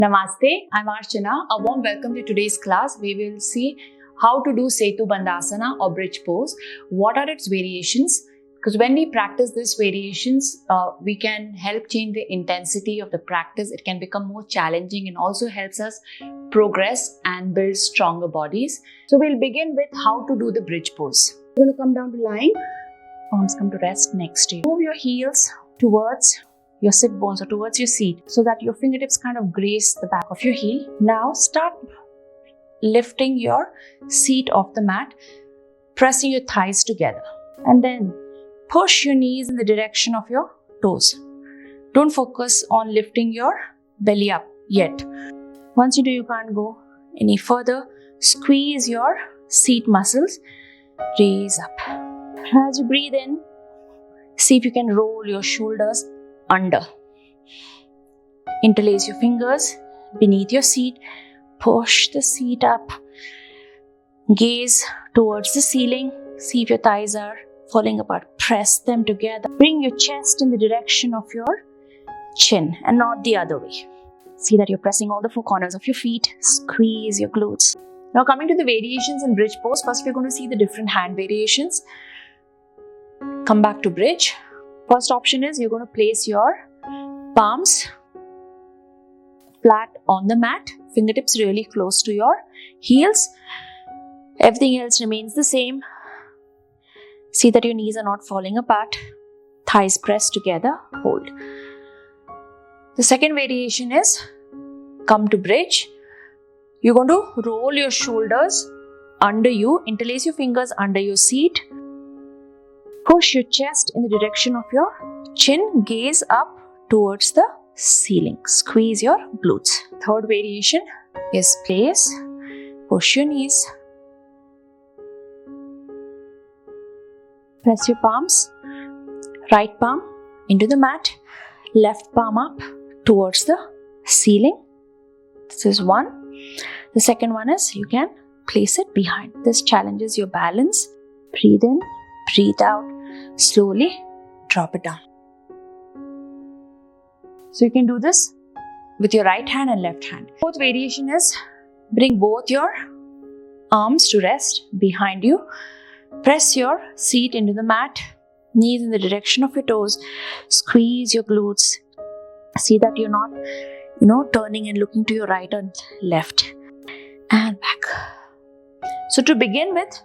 Namaste, I'm Archana. A warm welcome to today's class where we will see how to do Setu Bandhasana or bridge pose. What are its variations? Because when we practice these variations, we can help change the intensity of the practice. It can become more challenging and also helps us progress and build stronger bodies. So we'll begin with how to do the bridge pose. You're going to come down to lying, palms come to rest next to you. Move your heels towards your sit bones or towards your seat so that your fingertips kind of grace the back of your heel. Now start lifting your seat off the mat, pressing your thighs together, and then push your knees in the direction of your toes. Don't focus on lifting your belly up yet. Once you do, you can't go any further. Squeeze your seat muscles, raise up. As you breathe in, see if you can roll your shoulders under. Interlace your fingers beneath your seat. Push the seat up. Gaze towards the ceiling. See if your thighs are falling apart. Press them together. Bring your chest in the direction of your chin and not the other way. See that you're pressing all the four corners of your feet. Squeeze your glutes. Now coming to the variations in bridge pose. First we're going to see the different hand variations. Come back to bridge. First option is you're going to place your palms flat on the mat, fingertips really close to your heels. Everything else remains the same. See that your knees are not falling apart. Thighs pressed together, hold. The second variation is come to bridge. You're going to roll your shoulders under you, interlace your fingers under your seat. Push your chest in the direction of your chin, gaze up towards the ceiling. Squeeze your glutes. Third variation is place. Push your knees. Press your palms. Right palm into the mat. Left palm up towards the ceiling. This is one. The second one is you can place it behind. This challenges your balance. Breathe in. Breathe out. Slowly drop it down. So you can do this with your right hand and left hand. Fourth variation is bring both your arms to rest behind you. Press your seat into the mat. Knees in the direction of your toes. Squeeze your glutes. See that you're not, turning and looking to your right and left. And back. So to begin with,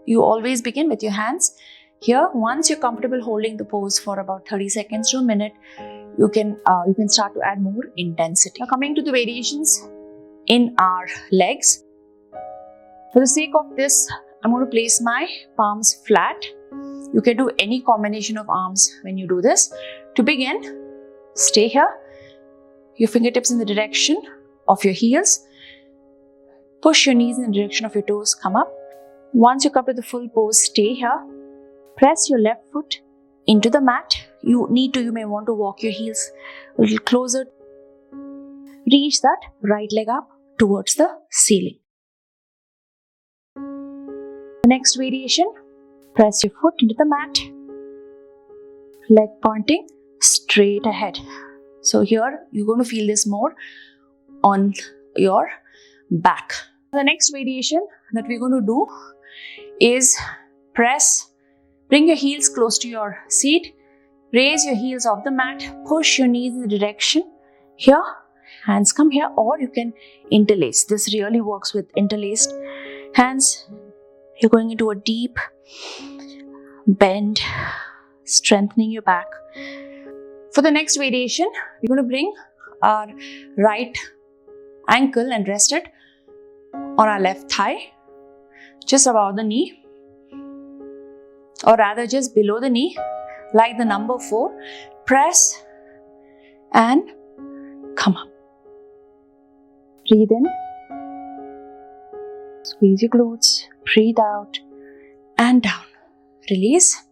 you always begin with your hands. Here, once you're comfortable holding the pose for about 30 seconds to a minute, you can start to add more intensity. Now coming to the variations in our legs. For the sake of this, I'm going to place my palms flat. You can do any combination of arms when you do this. To begin, stay here. Your fingertips in the direction of your heels. Push your knees in the direction of your toes, come up. Once you come to the full pose, stay here. Press your left foot into the mat. You may want to walk your heels a little closer. Reach that right leg up towards the ceiling. The next variation, press your foot into the mat. Leg pointing straight ahead. So here, you're going to feel this more on your back. The next variation that we're going to do is bring your heels close to your seat, raise your heels off the mat, push your knees in the direction here, hands come here, or you can interlace. This really works with interlaced hands. You're going into a deep bend, strengthening your back. For the next variation, we're going to bring our right ankle and rest it on our left thigh, just above the knee, or rather just below the knee, like the number 4. Press and come up. Breathe in. Squeeze your glutes. Breathe out and down. Release.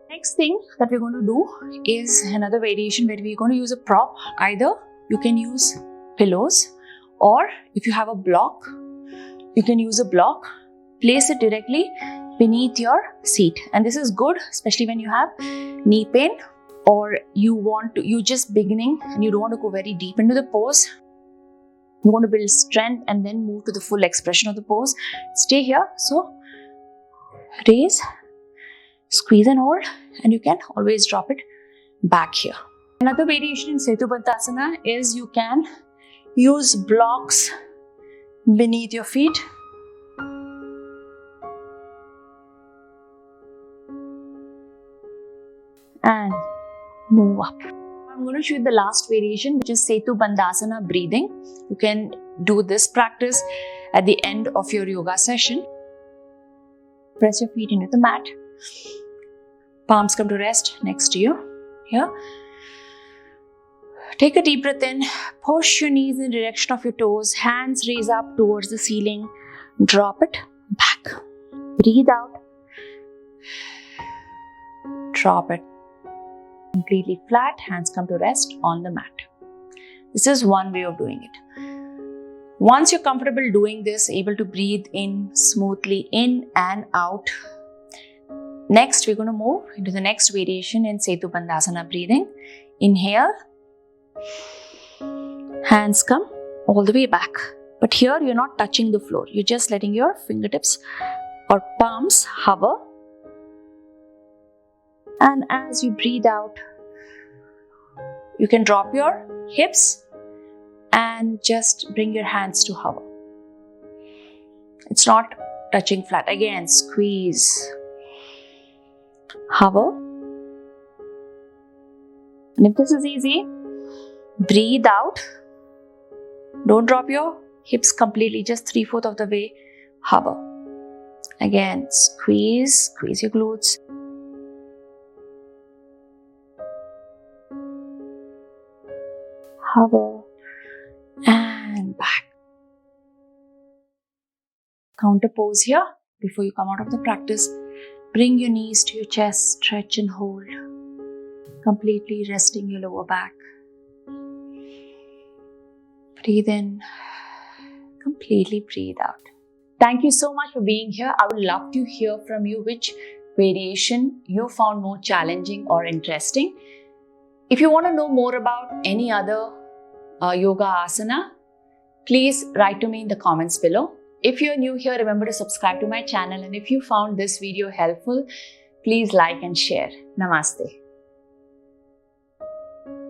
Next thing that we're going to do is another variation where we're going to use a prop. Either you can use pillows, or if you have a block, you can use a block. Place it directly beneath your seat. And this is good, especially when you have knee pain or you're just beginning and you don't want to go very deep into the pose, you want to build strength and then move to the full expression of the pose, stay here. So raise, squeeze and hold, and you can always drop it back here. Another variation in Setu Bandhasana is you can use blocks beneath your feet. And move up. I'm going to show you the last variation, which is Setu Bandhasana breathing. You can do this practice at the end of your yoga session. Press your feet into the mat. Palms come to rest next to you. Here. Take a deep breath in. Push your knees in the direction of your toes. Hands raise up towards the ceiling. Drop it back. Breathe out. Drop it. Completely flat, hands come to rest on the mat. This is one way of doing it. Once you're comfortable doing this, able to breathe in smoothly in and out. Next, we're going to move into the next variation in Setu Bandhasana breathing. Inhale. Hands come all the way back. But here you're not touching the floor. You're just letting your fingertips or palms hover. And as you breathe out, you can drop your hips and just bring your hands to hover. It's not touching flat. Again, squeeze, hover. And if this is easy, breathe out. Don't drop your hips completely, just 3/4 of the way, hover. Again, squeeze your glutes. Hover and back. Counter pose here. Before you come out of the practice, bring your knees to your chest, stretch and hold. Completely resting your lower back. Breathe in. Completely breathe out. Thank you so much for being here. I would love to hear from you which variation you found more challenging or interesting. If you want to know more about any other yoga asana, please write to me in the comments below. If you're new here, remember to subscribe to my channel, and if you found this video helpful, please like and share. Namaste.